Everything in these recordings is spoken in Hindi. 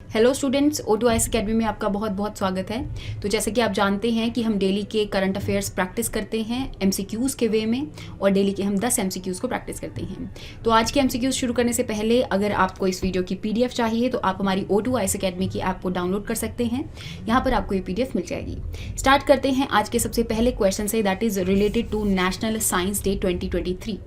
हेलो स्टूडेंट्स, O2IAS अकेडमी में आपका बहुत बहुत स्वागत है। तो जैसे कि आप जानते हैं कि हम डेली के करंट अफेयर्स प्रैक्टिस करते हैं MCQs के वे में, और डेली के हम 10 MCQs को प्रैक्टिस करते हैं। तो आज के MCQs शुरू करने से पहले अगर आपको इस वीडियो की PDF चाहिए तो आप हमारी O2IAS अकेडमी की ऐप को डाउनलोड कर सकते हैं। यहाँ पर आपको ये PDF मिल जाएगी। स्टार्ट करते हैं। आज के सबसे पहले क्वेश्चन से, that is related to national science day 2023।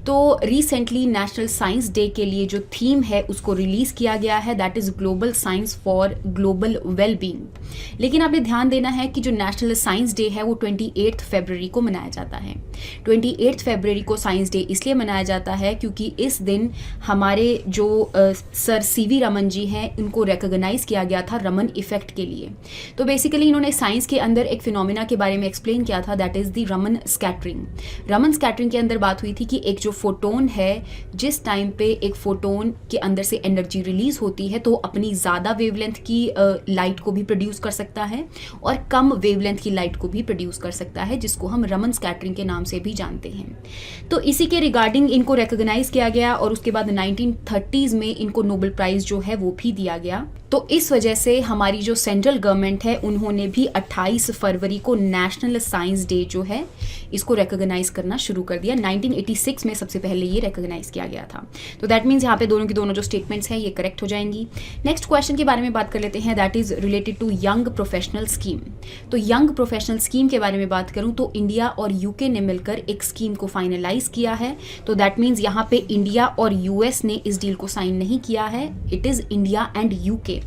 तो रिसेंटली नेशनल साइंस डे के लिए जो थीम है उसको रिलीज़ किया गया है, that is global science for global well being. लेकिन आपने ध्यान देना है कि जो नेशनल साइंस डे है वो 28 फरवरी को मनाया जाता है। 28 फरवरी को साइंस डे इसलिए मनाया जाता है क्योंकि इस दिन हमारे जो सर CV रमन जी हैं उनको रिकॉग्नाइज किया गया था रमन इफेक्ट के लिए। तो बेसिकली इन्होंने साइंस के अंदर एक फिनोमिना के बारे में एक्सप्लेन किया था, that is the Raman scattering. Raman scattering के अंदर बात हुई थी कि एक जो फोटोन है, जिस टाइम पे एक फोटोन के अंदर से एनर्जी रिलीज होती है तो अपनी ज़्यादा वेवलेंथ की लाइट को भी प्रोड्यूस कर सकता है और कम वेवलेंथ की लाइट को भी प्रोड्यूस कर सकता है, जिसको हम रमन स्कैटरिंग के नाम से भी जानते हैं। तो इसी के रिगार्डिंग इनको रिकॉग्नाइज किया गया और उसके बाद 1930s में इनको नोबेल प्राइज़ जो है वो भी दिया गया। तो इस वजह से हमारी जो सेंट्रल गवर्नमेंट है उन्होंने भी 28 फरवरी को नेशनल साइंस डे जो है इसको रिकॉग्नाइज करना शुरू कर दिया। 1986 में सबसे पहले ये रिकॉग्नाइज किया गया था। तो दैट मीन्स यहाँ पे दोनों की दोनों जो स्टेटमेंट्स हैं ये करेक्ट हो जाएंगी। नेक्स्ट क्वेश्चन के बारे में बात कर लेते हैं, that is related to young professional scheme. तो यंग प्रोफेशनल स्कीम के बारे में बात करूँ तो इंडिया और UK ने मिलकर एक स्कीम को फाइनलाइज किया है। तो दैट मीन्स यहाँ पे इंडिया और US ने इस डील को साइन नहीं किया है, it is India and UK,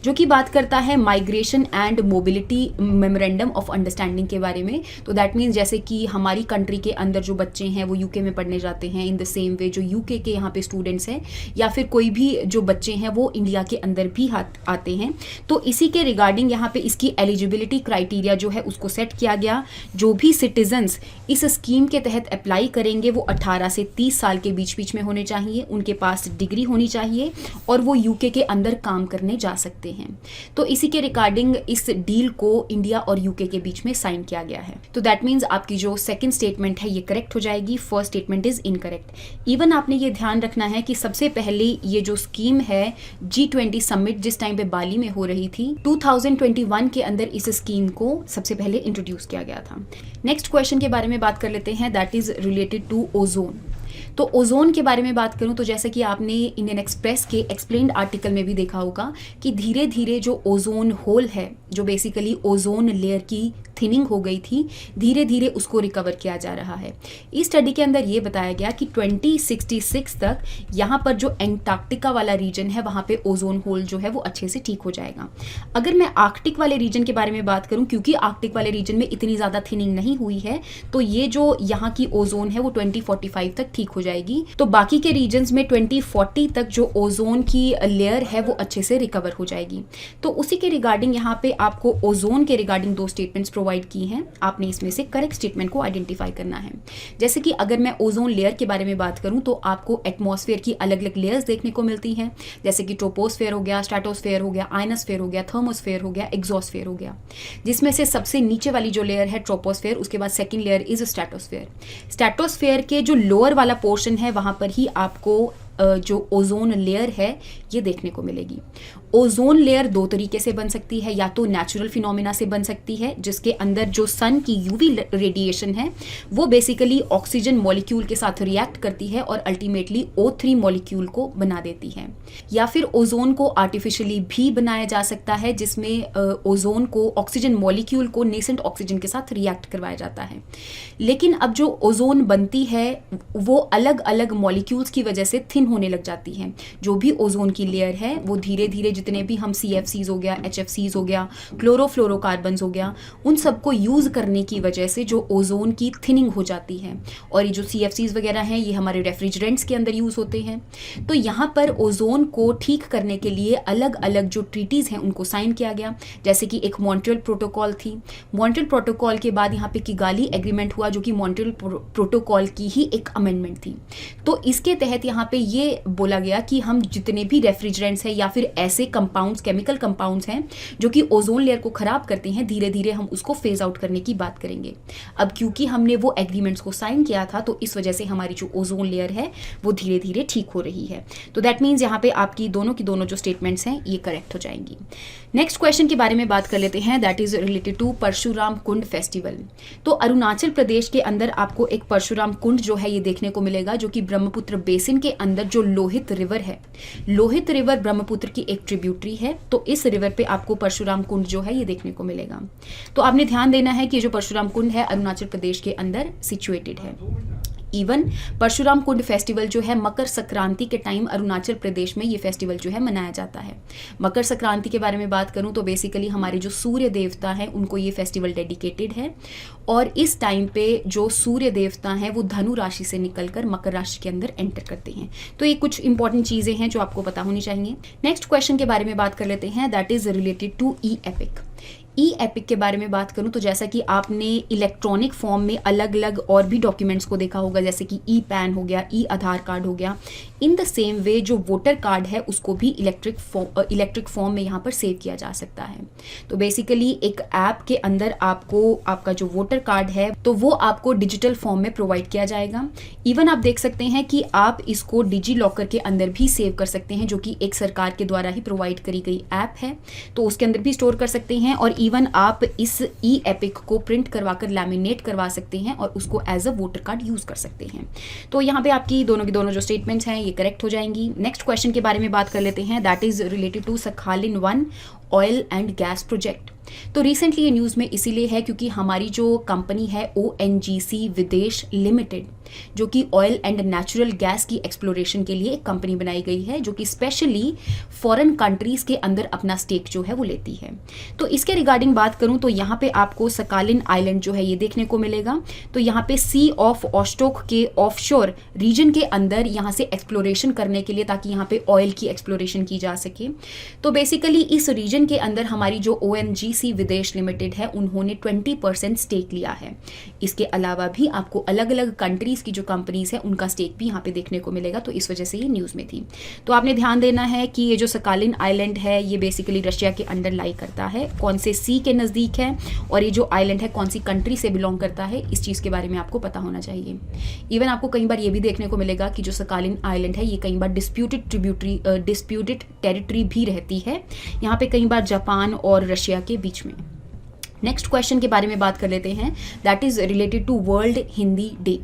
जो कि बात करता है migration and mobility memorandum of understanding के बारे में। तो दैट मीन्स जैसे कि हमारी कंट्री के अंदर जो बच्चे हैं वो UK में पढ़ने जाते हैं, इन द सेम वे जो UK के यहाँ पे स्टूडेंट्स हैं या फिर कोई भी जो बच्चे हैं वो इंडिया के अंदर भी आते हैं। तो इसी के रिगार्डिंग यहाँ पे इसकी एलिजिबिलिटी क्राइटेरिया जो है उसको सेट किया गया। जो भी सिटीजन्स इस स्कीम के तहत अप्लाई करेंगे वो 18 से 30 साल के बीच बीच में होने चाहिए, उनके पास डिग्री होनी चाहिए और वो UK के अंदर काम करने जा सकते हैं। तो इसी के रिगार्डिंग इस डील को इंडिया और UK के बीच में साइन किया गया है। तो दैट मीन्स आपकी जो सेकंड स्टेटमेंट है ये करेक्ट हो जाएगी, first statement is incorrect. Even आपने ये ध्यान रखना है कि सबसे पहले ये जो स्कीम है G20 समिट जिस टाइम पे बाली में हो रही थी 2021 के अंदर इस स्कीम को सबसे पहले इंट्रोड्यूस किया गया था। नेक्स्ट क्वेश्चन के बारे में बात कर लेते हैं, that is related to ozone. तो ओजोन के बारे में बात करूं तो जैसे कि आपने इंडियन एक्सप्रेस के एक्सप्लेन्ड आर्टिकल में भी देखा होगा कि धीरे धीरे जो ओजोन होल है, जो बेसिकली ओजोन लेयर की थिनिंग हो गई थी, धीरे धीरे उसको रिकवर किया जा रहा है। इस स्टडी के अंदर ये बताया गया कि 2066 तक यहाँ पर जो एंटार्क्टिका वाला रीजन है वहाँ पे ओजोन होल जो है वो अच्छे से ठीक हो जाएगा। अगर मैं आर्कटिक वाले रीजन के बारे में बात करूँ, क्योंकि आर्कटिक वाले रीजन में इतनी ज़्यादा थिनिंग नहीं हुई है, तो ये जो यहाँ की ओजोन है वो 2045 तक ठीक हो जाएगी। तो बाकी के रीजन्स में 2040 तक जो ओजोन की लेयर है वो अच्छे से रिकवर हो जाएगी। तो उसी के रिगार्डिंग यहाँ पे आपको ओजोन के रिगार्डिंग दो स्टेटमेंट्स प्रोवाइड की हैं, आपने इसमें से करेक्ट स्टेटमेंट को आइडेंटिफाई करना है। जैसे कि अगर मैं ओजोन लेयर के बारे में बात करूं तो आपको एटमॉस्फेयर की अलग अलग लेयर्स देखने को मिलती हैं, जैसे कि ट्रोपोस्फेयर हो गया, स्ट्रेटोस्फेयर हो गया, आयनोस्फेयर हो गया, थर्मोस्फेयर हो गया, एग्जोस्फेयर हो गया। जिसमें से सबसे नीचे वाली जो लेयर है ट्रोपोस्फेयर, उसके बाद second layer is stratosphere. Stratosphere के जो लोअर वाला पोर्शन है वहां पर ही आपको जो ओजोन लेयर है ये देखने को मिलेगी। ओजोन लेयर दो तरीके से बन सकती है, या तो नेचुरल फिनोमिना से बन सकती है जिसके अंदर जो सन की UV रेडिएशन है वो बेसिकली ऑक्सीजन मॉलिक्यूल के साथ रिएक्ट करती है और अल्टीमेटली O3 मॉलिक्यूल को बना देती है, या फिर ओजोन को आर्टिफिशियली भी बनाया जा सकता है जिसमें ओजोन को ऑक्सीजन मॉलिक्यूल को नेसेंट ऑक्सीजन के साथ रिएक्ट करवाया जाता है। लेकिन अब जो ओजोन बनती है वो अलग अलग मॉलिक्यूल्स की वजह से थिन होने लग जाती है। जो भी ओजोन की लेयर है वो धीरे धीरे जितने भी हम CFCs हो गया, HFCs हो गया, क्लोरोफ्लोरोकार्बन्स हो गया, उन सबको यूज़ करने की वजह से जो ओजोन की थिनिंग हो जाती है। और ये जो CFCs वगैरह हैं ये हमारे रेफ्रिजरेंट्स के अंदर यूज़ होते हैं। तो यहाँ पर ओजोन को ठीक करने के लिए अलग अलग जो ट्रीटीज़ हैं उनको साइन किया गया, जैसे कि एक मॉन्ट्रियल प्रोटोकॉल थी। मॉन्ट्रियल प्रोटोकॉल के बाद यहाँ पे किगाली एग्रीमेंट हुआ जो कि मॉन्ट्रियल प्रोटोकॉल की ही एक अमेंडमेंट थी। तो इसके तहत यहाँ पे ये ये बोला गया कि हम जितने भी रेफ्रिजरेंट्स हैं या फिर ऐसे कंपाउंड्स, केमिकल कंपाउंड्स हैं जो कि ओजोन लेयर को ख़राब करते हैं, धीरे धीरे हम उसको फेज आउट करने की बात करेंगे। अब क्योंकि हमने वो एग्रीमेंट्स को साइन किया था तो इस वजह से हमारी जो ओजोन लेयर है वो धीरे धीरे ठीक हो रही है। तो दैट मीन्स यहाँ पे आपकी दोनों की दोनों जो स्टेटमेंट्स हैं ये करेक्ट हो जाएंगी। नेक्स्ट क्वेश्चन के बारे में बात कर लेते हैं, that is related to Parshuram Kund festival. तो अरुणाचल प्रदेश के अंदर आपको एक परशुराम कुंड जो है ये देखने को मिलेगा, जो कि ब्रह्मपुत्र बेसिन के अंदर जो लोहित रिवर है, लोहित रिवर ब्रह्मपुत्र की एक ट्रिब्यूटरी है, तो इस रिवर पे आपको परशुराम कुंड जो है ये देखने को मिलेगा। तो आपने ध्यान देना है कि ये जो परशुराम कुंड है अरुणाचल प्रदेश के अंदर सिचुएटेड है। इवन परशुराम कुंड फेस्टिवल जो है मकर संक्रांति के टाइम अरुणाचल प्रदेश में ये फेस्टिवल जो है मनाया जाता है। मकर संक्रांति के बारे में बात करूं तो बेसिकली हमारे जो सूर्य देवता हैं उनको ये फेस्टिवल डेडिकेटेड है, और इस टाइम पे जो सूर्य देवता हैं वो धनु राशि से निकलकर मकर राशि के अंदर एंटर करते हैं। तो ये कुछ इंपॉर्टेंट चीज़ें हैं जो आपको पता होनी चाहिए। नेक्स्ट क्वेश्चन के बारे में बात कर लेते हैं, that is related to E epic. E epic के बारे में बात करूं तो जैसा कि आपने इलेक्ट्रॉनिक फॉर्म में अलग अलग और भी डॉक्यूमेंट्स को देखा होगा, जैसे कि ई पैन हो गया, ई आधार कार्ड हो गया, इन द सेम वे जो वोटर कार्ड है उसको भी इलेक्ट्रिक फॉर्म में यहाँ पर सेव किया जा सकता है। तो बेसिकली एक ऐप के अंदर आपको आपका जो वोटर कार्ड है तो वो आपको डिजिटल फॉर्म में प्रोवाइड किया जाएगा। इवन आप देख सकते हैं कि आप इसको डिजी लॉकर के अंदर भी सेव कर सकते हैं, जो कि एक सरकार के द्वारा ही प्रोवाइड करी गई ऐप है, तो उसके अंदर भी स्टोर कर सकते हैं। और इवन आप इस ई एपिक को प्रिंट करवाकर लैमिनेट करवा सकते हैं और उसको as a voter card use कर सकते हैं। तो यहाँ पे आपकी दोनों की दोनों जो स्टेटमेंट्स हैं ये करेक्ट हो जाएंगी। नेक्स्ट क्वेश्चन के बारे में बात कर लेते हैं, that is related to Sakhalin one oil and gas project. तो रिसेंटली ये न्यूज़ में इसीलिए है क्योंकि हमारी जो कंपनी है ONGC विदेश लिमिटेड, जो कि ऑयल एंड नेचुरल गैस की एक्सप्लोरेशन के लिए एक कंपनी बनाई गई है, जो कि स्पेशली फॉरेन कंट्रीज़ के अंदर अपना स्टेक जो है वो लेती है। तो इसके रिगार्डिंग बात करूं तो यहाँ पे आपको सकालिन आइलैंड जो है ये देखने को मिलेगा। तो यहाँ पे सी ऑफ ऑस्टोक के ऑफशोर रीजन के अंदर यहाँ से एक्सप्लोरेशन करने के लिए, ताकि यहाँ पे ऑयल की एक्सप्लोरेशन की जा सके। तो बेसिकली इस रीजन के अंदर हमारी जो ONGC विदेश लिमिटेड है उन्होंने 20% स्टेक लिया है। इसके अलावा भी आपको अलग अलग कंट्रीज की जो कंपनीज है उनका स्टेक भी यहाँ पे देखने को मिलेगा, तो इस वजह से ये न्यूज़ में थी। तो आपने ध्यान देना है कि ये जो सकालिन आइलैंड है ये बेसिकली रशिया के अंडर लाई करता है, कौन से सी के नज़दीक है, और ये जो आइलैंड है कौन सी कंट्री से बिलोंग करता है, इस चीज़ के बारे में आपको पता होना चाहिए। इवन आपको कई बार ये भी देखने को मिलेगा कि जो सकालिन आइलैंड है ये कई बार डिस्प्यूटेड टेरिटरी भी रहती है, यहाँ पे कई बार जापान और रशिया के बीच में। नेक्स्ट क्वेश्चन के बारे में बात कर लेते हैं, that is related to world Hindi day.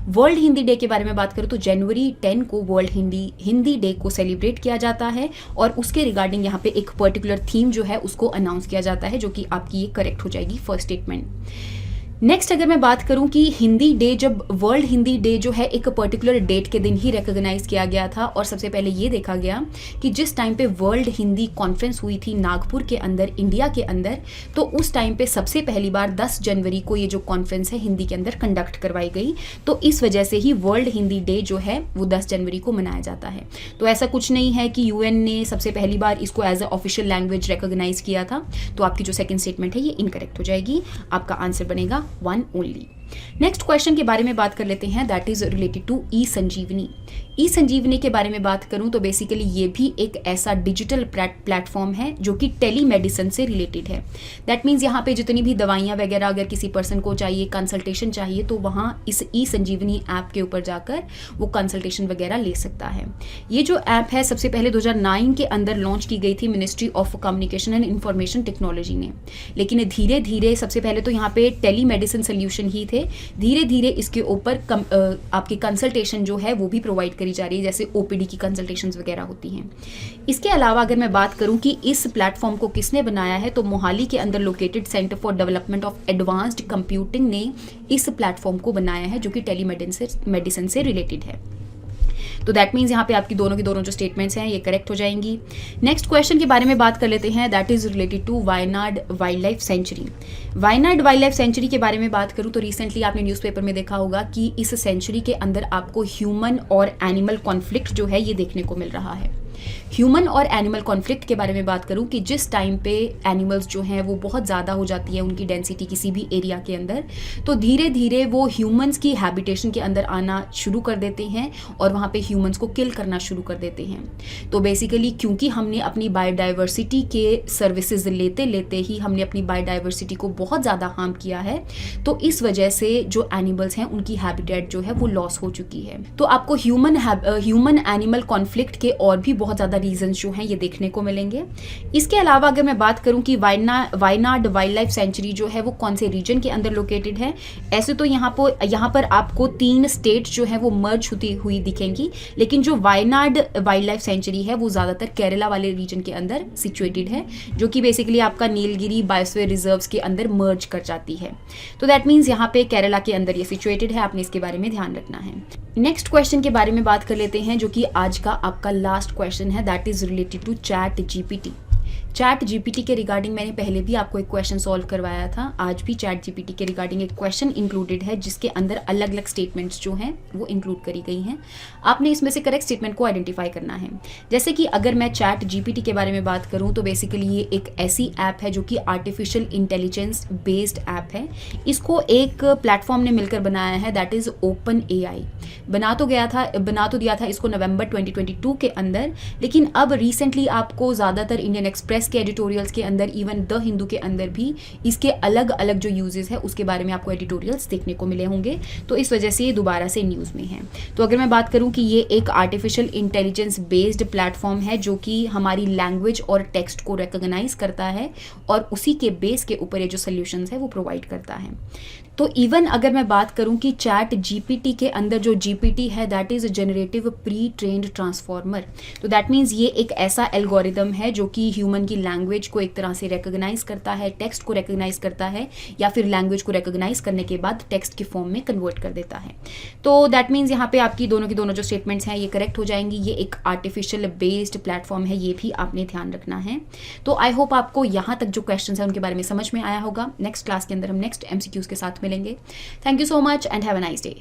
World Hindi day के बारे में बात करूं तो जनवरी 10 को वर्ल्ड हिंदी डे को सेलिब्रेट किया जाता है, और उसके रिगार्डिंग यहाँ पे एक पर्टिकुलर थीम जो है उसको अनाउंस किया जाता है, जो कि आपकी ये करेक्ट हो जाएगी फर्स्ट स्टेटमेंट। नेक्स्ट अगर मैं बात करूं कि हिंदी डे, जब वर्ल्ड हिंदी डे जो है एक पर्टिकुलर डेट के दिन ही रिकॉग्नाइज किया गया था, और सबसे पहले ये देखा गया कि जिस टाइम पे वर्ल्ड हिंदी कॉन्फ्रेंस हुई थी नागपुर के अंदर, इंडिया के अंदर, तो उस टाइम पे सबसे पहली बार 10 जनवरी को ये जो कॉन्फ्रेंस है हिंदी के अंदर कंडक्ट करवाई गई। तो इस वजह से ही वर्ल्ड हिंदी डे जो है वो 10 जनवरी को मनाया जाता है। तो ऐसा कुछ नहीं है कि UN ने सबसे पहली बार इसको as a official language recognise किया था। तो आपकी जो सेकंड स्टेटमेंट है ये इनकरेक्ट हो जाएगी, आपका आंसर बनेगा 1 ओनली। नेक्स्ट क्वेश्चन के बारे में बात कर लेते हैं, दैट इज रिलेटेड टू ई संजीवनी। ई संजीवनी के बारे में बात करूं तो बेसिकली ये भी एक ऐसा डिजिटल प्लेटफॉर्म है जो कि टेलीमेडिसिन से रिलेटेड है। दैट मीन्स यहाँ पे जितनी भी दवाइयाँ वगैरह अगर किसी पर्सन को चाहिए, कंसल्टेशन चाहिए, तो वहाँ इस ई संजीवनी ऐप के ऊपर जाकर वो कंसल्टेशन वगैरह ले सकता है। ये जो ऐप है सबसे पहले 2009 के अंदर लॉन्च की गई थी ministry of communication and information technology ने, लेकिन धीरे धीरे सबसे पहले तो यहाँ पे टेलीमेडिसिन सोल्यूशन ही थे, धीरे धीरे इसके ऊपर आपकी कंसल्टेशन जो है वो भी प्रोवाइड करी जा रही है, जैसे OPD की कंसल्टेशंस वगैरह होती हैं। इसके अलावा अगर मैं बात करूं कि इस प्लेटफॉर्म को किसने बनाया है, तो मोहाली के अंदर located centre for development of advanced computing ने इस प्लेटफॉर्म को बनाया है, जो कि टेलीमेडिसिन से रिलेटेड है। तो दैट मीन्स यहाँ पे आपकी दोनों की दोनों जो स्टेटमेंट्स हैं ये करेक्ट हो जाएंगी। नेक्स्ट क्वेश्चन के बारे में बात कर लेते हैं, that is related to Wayanad wildlife sanctuary. Wayanad wildlife sanctuary के बारे में बात करूँ तो रिसेंटली आपने न्यूज़पेपर में देखा होगा कि इस सेंचुरी के अंदर आपको ह्यूमन और एनिमल कॉन्फ्लिक्ट जो है ये देखने को मिल रहा है। ह्यूमन और एनिमल कॉन्फ्लिक्ट के बारे में बात करूं कि जिस टाइम पे एनिमल्स जो हैं वो बहुत ज़्यादा हो जाती है उनकी डेंसिटी किसी भी एरिया के अंदर, तो धीरे धीरे वो ह्यूमंस की हैबिटेशन के अंदर आना शुरू कर देते हैं और वहाँ पे ह्यूमंस को किल करना शुरू कर देते हैं। तो बेसिकली क्योंकि हमने अपनी बायोडाइवर्सिटी के सर्विसेज लेते लेते ही हमने अपनी बायोडाइवर्सिटी को बहुत ज़्यादा हार्म किया है, तो इस वजह से जो एनिमल्स हैं उनकी हैबिटेट जो है वो लॉस हो चुकी है। तो आपको ह्यूमन एनिमल कॉन्फ्लिक्ट के और भी बहुत ज़्यादा रीजंस जो हैं ये देखने को मिलेंगे। इसके अलावा अगर मैं बात करूं कि वायनाड वाइल्ड लाइफ सेंचुरी जो है वो कौन से रीजन के अंदर लोकेटेड है, ऐसे तो यहाँ पर आपको 3 स्टेट जो है वो मर्ज होती हुई दिखेंगी, लेकिन जो वायनाड वाइल्ड लाइफ सेंचुरी है वो ज़्यादातर केरला वाले रीजन के अंदर सिचुएटेड है, जो कि बेसिकली आपका नीलगिरी बायोस्फीयर रिजर्व्स के अंदर मर्ज कर जाती है। तो दैट मीन्स यहाँ पे केरला के अंदर ये सिचुएटेड है, आपने इसके बारे में ध्यान रखना है। नेक्स्ट क्वेश्चन के बारे में बात कर लेते हैं, जो कि आज का आपका लास्ट क्वेश्चन है, that is related to chat GPT. Chat GPT के रिगार्डिंग मैंने पहले भी आपको एक क्वेश्चन सॉल्व करवाया था, आज भी चैट जीपीटी के रिगार्डिंग एक क्वेश्चन इंक्लूडेड है जिसके अंदर अलग अलग स्टेटमेंट्स जो हैं वो इंक्लूड करी गई हैं। आपने इसमें से करेक्ट स्टेटमेंट को आइडेंटिफाई करना है। जैसे कि अगर मैं चैट जीपीटी के बारे में बात करूं तो बेसिकली ये एक ऐसी ऐप है जो कि आर्टिफिशियल इंटेलिजेंस बेस्ड ऐप है। इसको एक प्लेटफॉर्म ने मिलकर बनाया है, दैट इज ओपन एआई। बना तो दिया था इसको नवंबर 2022 के अंदर, लेकिन अब रिसेंटली आपको ज़्यादातर इंडियन एक्सप्रेस के एडिटोरियल्स के अंदर, इवन द हिंदू के अंदर भी इसके अलग अलग जो यूजेस है उसके बारे में आपको एडिटोरियल्स देखने को मिले होंगे, तो इस वजह से ये दोबारा से न्यूज़ में है। तो अगर मैं बात करूं कि ये एक आर्टिफिशियल इंटेलिजेंस बेस्ड प्लेटफॉर्म है जो कि हमारी लैंग्वेज और टेक्स्ट को रिकॉग्नाइज करता है और उसी के बेस के ऊपर ये जो सोल्यूशंस है वो प्रोवाइड करता है। तो इवन अगर मैं बात करूं कि चैट जीपीटी के अंदर जो जीपीटी है that is generative pre trained transformer, तो दैट मीन्स ये एक ऐसा एल्गोरिदम है जो कि ह्यूमन की लैंग्वेज को एक तरह से रिकॉग्नाइज करता है, टेक्स्ट को रिकॉग्नाइज करता है, या फिर लैंग्वेज को रिकॉग्नाइज करने के बाद टेक्स्ट के फॉर्म में कन्वर्ट कर देता है। तो दैट मीन्स यहाँ पे आपकी दोनों की दोनों जो स्टेटमेंट्स हैं ये करेक्ट हो जाएंगी। ये एक आर्टिफिशियल बेस्ड प्लेटफॉर्म है, ये भी आपने ध्यान रखना है। तो आई होप आपको यहाँ तक जो क्वेश्चन है उनके बारे में समझ में आया होगा। नेक्स्ट क्लास के अंदर हम नेक्स्ट MCQs के साथ मिलेंगे। Thank you so much and have a nice day.